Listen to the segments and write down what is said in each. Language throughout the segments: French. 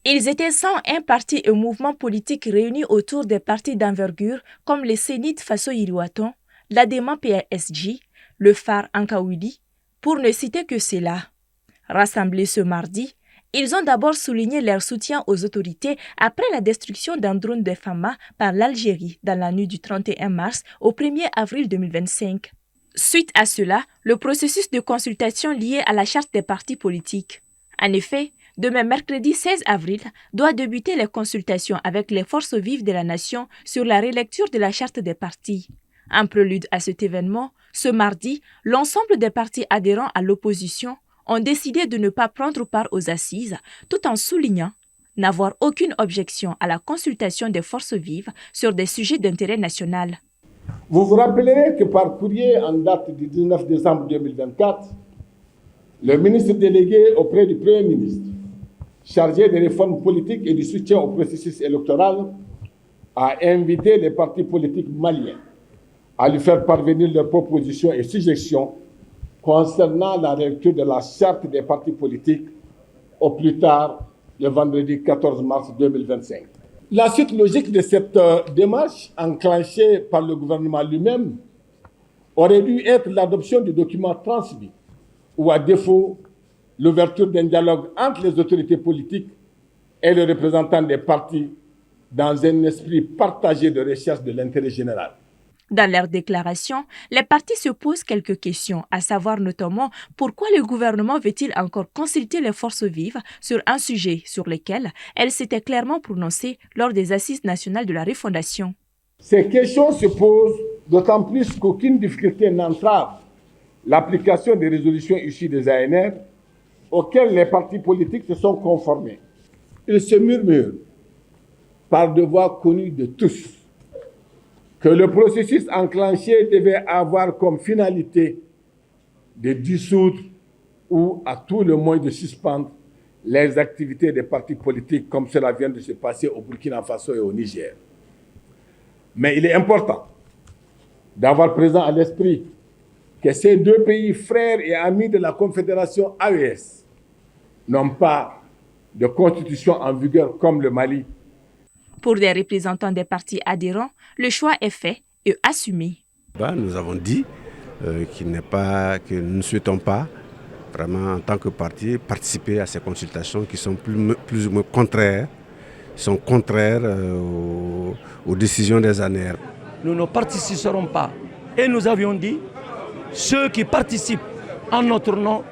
Ils étaient 101 partis et mouvements politiques réunis autour des partis d'envergure comme les Sénit Faso Yiriwaton, l'Adema PASJ, le Phare Ankawili, pour ne citer que ceux-là. Rassemblés ce mardi, ils ont d'abord souligné leur soutien aux autorités après la destruction d'un drone de Fama par l'Algérie dans la nuit du 31 mars au 1er avril 2025. Suite à cela, le processus de consultation lié à la charte des partis politiques. En effet, demain mercredi 16 avril doit débuter les consultations avec les forces vives de la nation sur la relecture de la charte des partis. En prélude à cet événement, ce mardi, l'ensemble des partis adhérents à l'opposition ont décidé de ne pas prendre part aux assises, tout en soulignant n'avoir aucune objection à la consultation des forces vives sur des sujets d'intérêt national. Vous vous rappellerez que par courrier en date du 19 décembre 2024, le ministre délégué auprès du Premier ministre, chargé des réformes politiques et du soutien au processus électoral, a invité les partis politiques maliens à lui faire parvenir leurs propositions et suggestions concernant la lecture de la charte des partis politiques au plus tard le vendredi 14 mars 2025. La suite logique de cette démarche, enclenchée par le gouvernement lui-même, aurait dû être l'adoption du document transmis, ou à défaut, l'ouverture d'un dialogue entre les autorités politiques et les représentants des partis dans un esprit partagé de recherche de l'intérêt général. Dans leur déclaration, les partis se posent quelques questions, à savoir notamment pourquoi le gouvernement veut-il encore consulter les forces vives sur un sujet sur lequel elles s'étaient clairement prononcées lors des assises nationales de la refondation. Ces questions se posent d'autant plus qu'aucune difficulté n'entrave l'application des résolutions issues des ANR auxquelles les partis politiques se sont conformés. Il se murmure, par devoir connu de tous, que le processus enclenché devait avoir comme finalité de dissoudre ou à tout le moins de suspendre les activités des partis politiques comme cela vient de se passer au Burkina Faso et au Niger. Mais il est important d'avoir présent à l'esprit que ces deux pays frères et amis de la Confédération AES n'ont pas de constitution en vigueur comme le Mali. Pour des représentants des partis adhérents, le choix est fait et assumé. Nous avons dit que nous ne souhaitons pas vraiment en tant que parti participer à ces consultations qui sont plus ou moins contraires, aux décisions des ANR. Nous ne participerons pas. Et nous avions dit, ceux qui participent en notre nom,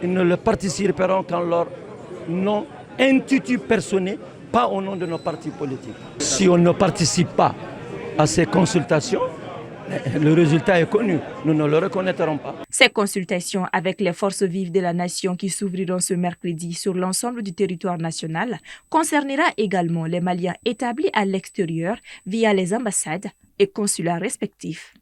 ils ne le participeront qu'en leur nom intitulé personnel, pas au nom de nos partis politiques. Si on ne participe pas à ces consultations, le résultat est connu. Nous ne le reconnaîtrons pas. Ces consultations avec les forces vives de la nation qui s'ouvriront ce mercredi sur l'ensemble du territoire national concernera également les Maliens établis à l'extérieur via les ambassades et consulats respectifs.